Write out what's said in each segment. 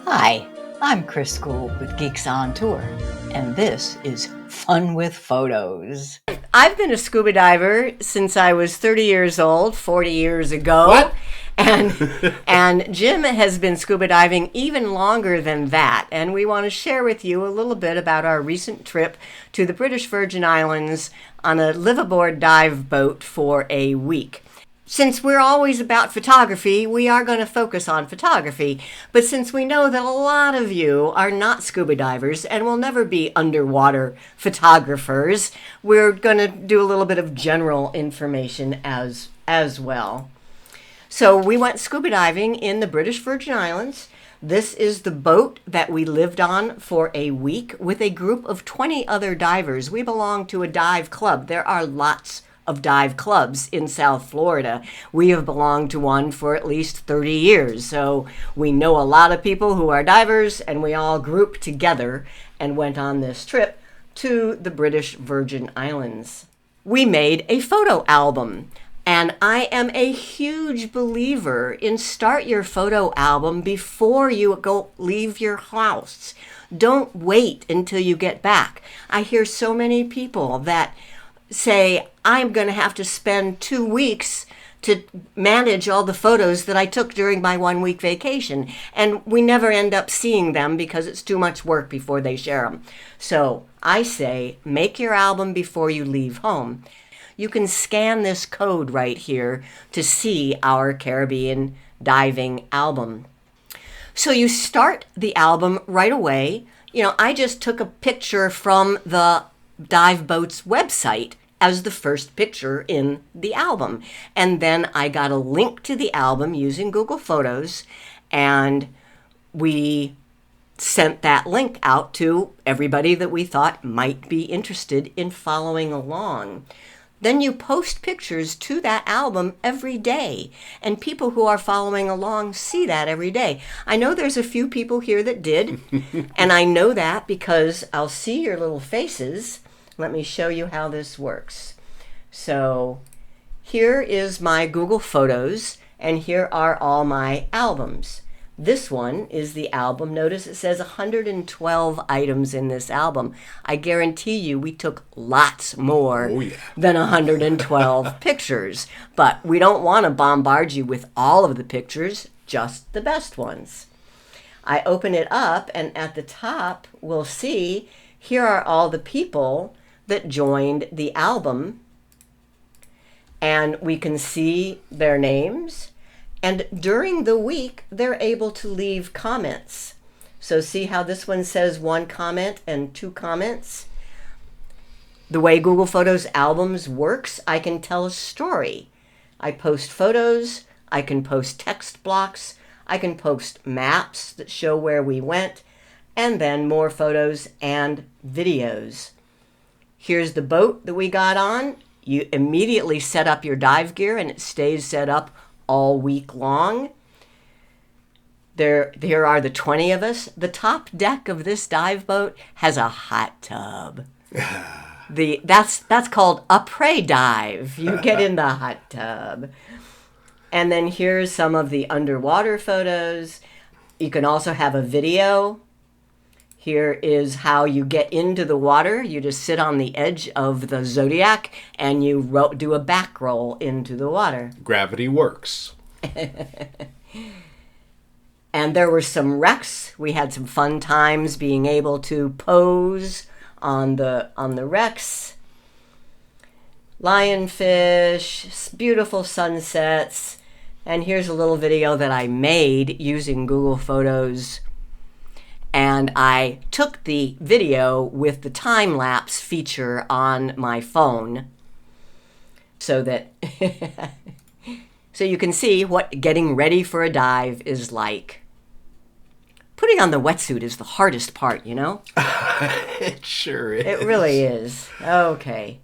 Hi, I'm Chris Guld with Geeks On Tour, and this is Fun with Photos. I've been a scuba diver since I was 30 years old, 40 years ago. What? And Jim has been scuba diving even longer than that, and we want to share with you a little bit about our recent trip to the British Virgin Islands on a live-aboard dive boat for a week. Since we're always about photography, we are going to focus on photography. But since we know that a lot of you are not scuba divers and will never be underwater photographers, we're going to do a little bit of general information as well. So we went scuba diving in the British Virgin Islands. This is the boat that we lived on for a week with a group of 20 other divers. We belong to a dive club. There are lots of dive clubs in South Florida. We have belonged to one for at least 30 years. So we know a lot of people who are divers, and we all grouped together and went on this trip to the British Virgin Islands. We made a photo album, and I am a huge believer in start your photo album before you leave your house. Don't wait until you get back. I hear so many people that say, I'm going to have to spend 2 weeks to manage all the photos that I took during my 1 week vacation. And we never end up seeing them because it's too much work before they share them. So I say, make your album before you leave home. You can scan this code right here to see our Caribbean diving album. So you start the album right away. I just took a picture from the dive boat's website as the first picture in the album. And then I got a link to the album using Google Photos, and we sent that link out to everybody that we thought might be interested in following along. Then you post pictures to that album every day, and people who are following along see that every day. I know there's a few people here that did, and I know that because I'll see your little faces. Let me show you how this works. So here is my Google Photos, and here are all my albums. This one is the album. Notice it says 112 items in this album. I guarantee you we took lots more than 112 pictures. But we don't want to bombard you with all of the pictures, just the best ones. I open it up, and at the top we'll see here are all the people that joined the album, and we can see their names, and during the week they're able to leave comments. So see how this one says 1 comment and 2 comments? The way Google Photos albums works, I can tell a story. I post photos, I can post text blocks, I can post maps that show where we went, and then more photos and videos. Here's the boat that we got on. You immediately set up your dive gear, and it stays set up all week long. There are the 20 of us. The top deck of this dive boat has a hot tub. That's called a pre-dive. You get in the hot tub. And then here's some of the underwater photos. You can also have a video. Here is how you get into the water. You just sit on the edge of the Zodiac and you do a back roll into the water. Gravity works. And there were some wrecks. We had some fun times being able to pose on the wrecks. Lionfish, beautiful sunsets. And here's a little video that I made using Google Photos. And I took the video with the time-lapse feature on my phone so that so you can see what getting ready for a dive is like. Putting on the wetsuit is the hardest part, It sure is. It really is. Okay.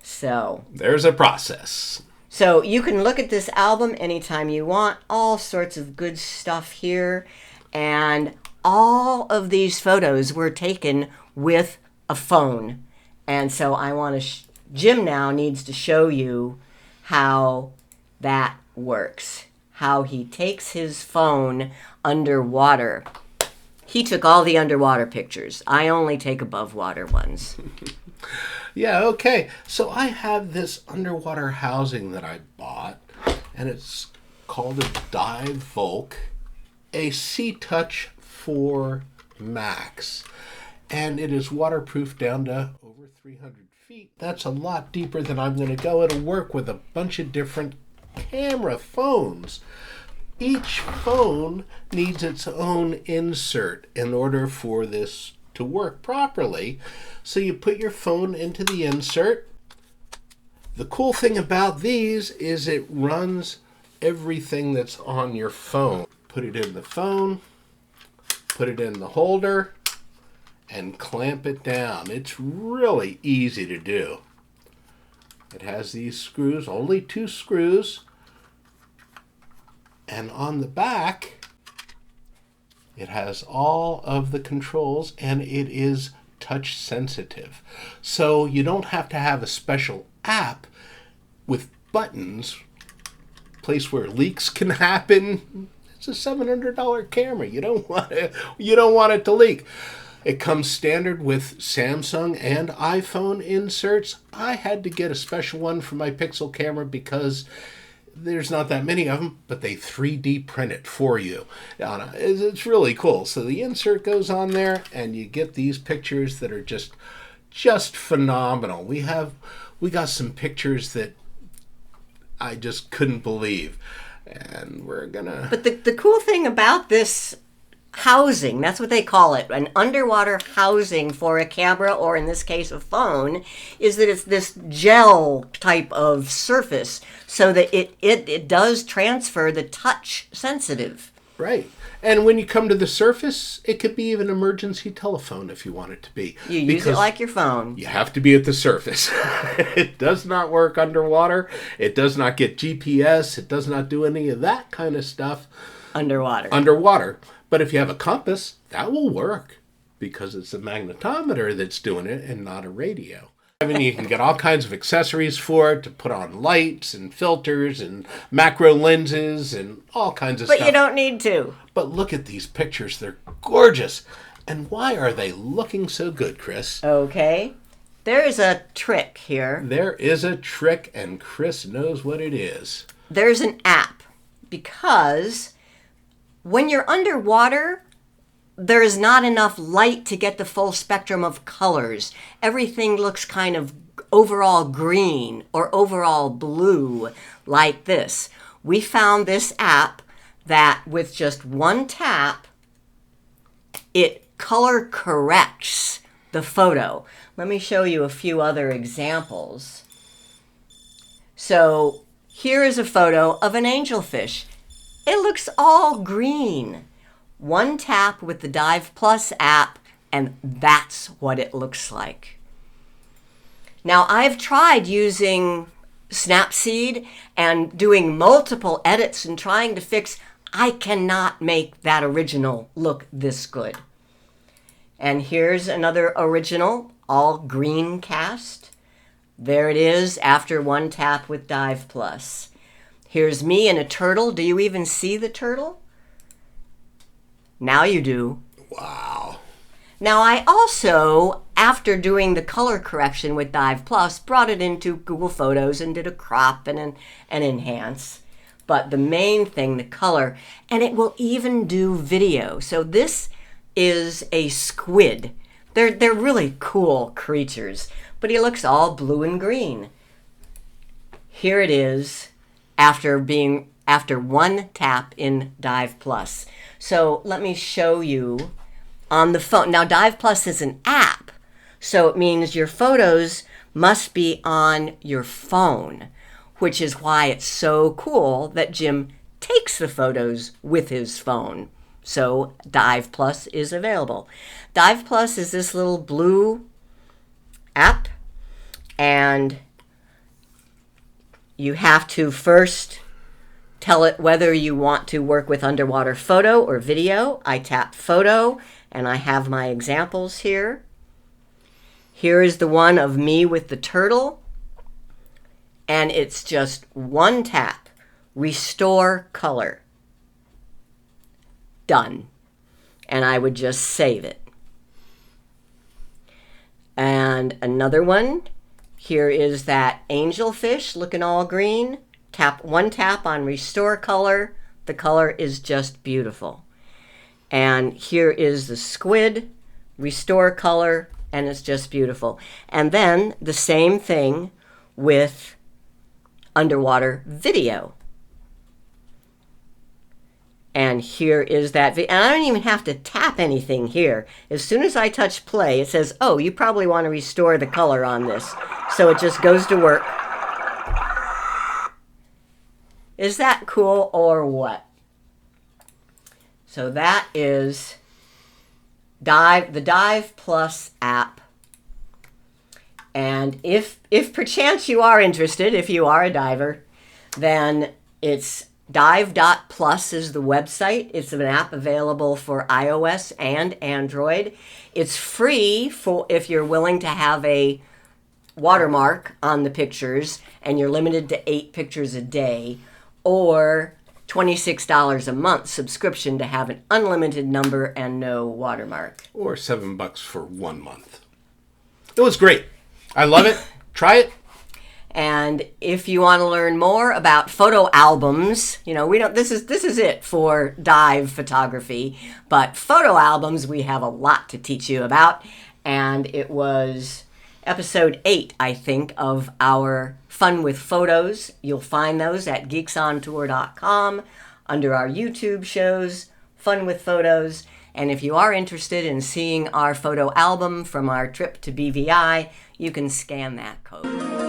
So there's a process. So you can look at this album anytime you want. All sorts of good stuff here. And all of these photos were taken with a phone. And so I want to, Jim now needs to show you how that works. How he takes his phone underwater. He took all the underwater pictures. I only take above water ones. Yeah, okay. So I have this underwater housing that I bought, and it's called a Dive Volk, a Sea Touch 4 Max. And it is waterproof down to over 300 feet. That's a lot deeper than I'm going to go. It'll work with a bunch of different camera phones. Each phone needs its own insert in order for this to work properly. So you put your phone into the insert. The cool thing about these is it runs everything that's on your phone. Put it in the phone, put it in the holder, and clamp it down. It's really easy to do. It has these screws, only 2 screws. And on the back, it has all of the controls, and it is touch sensitive. So you don't have to have a special app with buttons, place where leaks can happen. It's a $700 camera. You don't want it to leak. It comes standard with Samsung and iPhone inserts. I had to get a special one for my Pixel camera because there's not that many of them, but they 3D print it for you. It's really cool. So the insert goes on there, and you get these pictures that are just phenomenal. We got some pictures that I just couldn't believe, and we're gonna. But the cool thing about this housing, that's what they call it, an underwater housing for a camera, or in this case a phone, is that it's this gel type of surface so that it does transfer the touch sensitive. Right. And when you come to the surface, it could be even an emergency telephone if you want it to be. You use it like your phone. You have to be at the surface. It does not work underwater. It does not get GPS. It does not do any of that kind of stuff. Underwater. But if you have a compass, that will work because it's a magnetometer that's doing it and not a radio. I mean, you can get all kinds of accessories for it to put on lights and filters and macro lenses and all kinds of stuff. But you don't need to. But look at these pictures. They're gorgeous. And why are they looking so good, Chris? Okay. There is a trick here. There is a trick, and Chris knows what it is. There's an app because when you're underwater, there is not enough light to get the full spectrum of colors. Everything looks kind of overall green or overall blue like this. We found this app that with just one tap, it color corrects the photo. Let me show you a few other examples. So here is a photo of an angelfish. It looks all green. One tap with the Dive Plus app, and that's what it looks like. Now, I've tried using Snapseed and doing multiple edits and trying to fix. I cannot make that original look this good. And here's another original, all green cast. There it is after one tap with Dive Plus. Here's me and a turtle. Do you even see the turtle? Now you do. Wow. Now I also, after doing the color correction with Dive Plus, brought it into Google Photos and did a crop and an enhance. But the main thing, the color, and it will even do video. So this is a squid. They're really cool creatures, but he looks all blue and green. Here it is after one tap in Dive Plus. So let me show you on the phone. Now Dive Plus is an app, so it means your photos must be on your phone, which is why it's so cool that Jim takes the photos with his phone. So Dive Plus is available. Dive Plus is this little blue app, and you have to first tell it whether you want to work with underwater photo or video. I tap photo, and I have my examples here. Here is the one of me with the turtle, and it's just one tap. Restore color. Done. and I would just save it. And another one, here is that angelfish looking all green. One tap on restore color. The color is just beautiful. And here is the squid, restore color, and it's just beautiful. And then the same thing with underwater video. And here is that video. And I don't even have to tap anything here. As soon as I touch play, it says, oh, you probably want to restore the color on this. So it just goes to work. Is that cool or what? So that is the Dive Plus app. And if perchance you are interested, if you are a diver, then it's dive.plus is the website. It's an app available for iOS and Android. It's free for if you're willing to have a watermark on the pictures and you're limited to 8 pictures a day, or $26 a month subscription to have an unlimited number and no watermark. Or $7 for 1 month. It was great. I love it. Try it. And if you want to learn more about photo albums, this is it for dive photography, but photo albums we have a lot to teach you about. And it was episode 8, I think, of our Fun with Photos. You'll find those at geeksontour.com under our YouTube shows, Fun with Photos. And if you are interested in seeing our photo album from our trip to BVI, you can scan that code.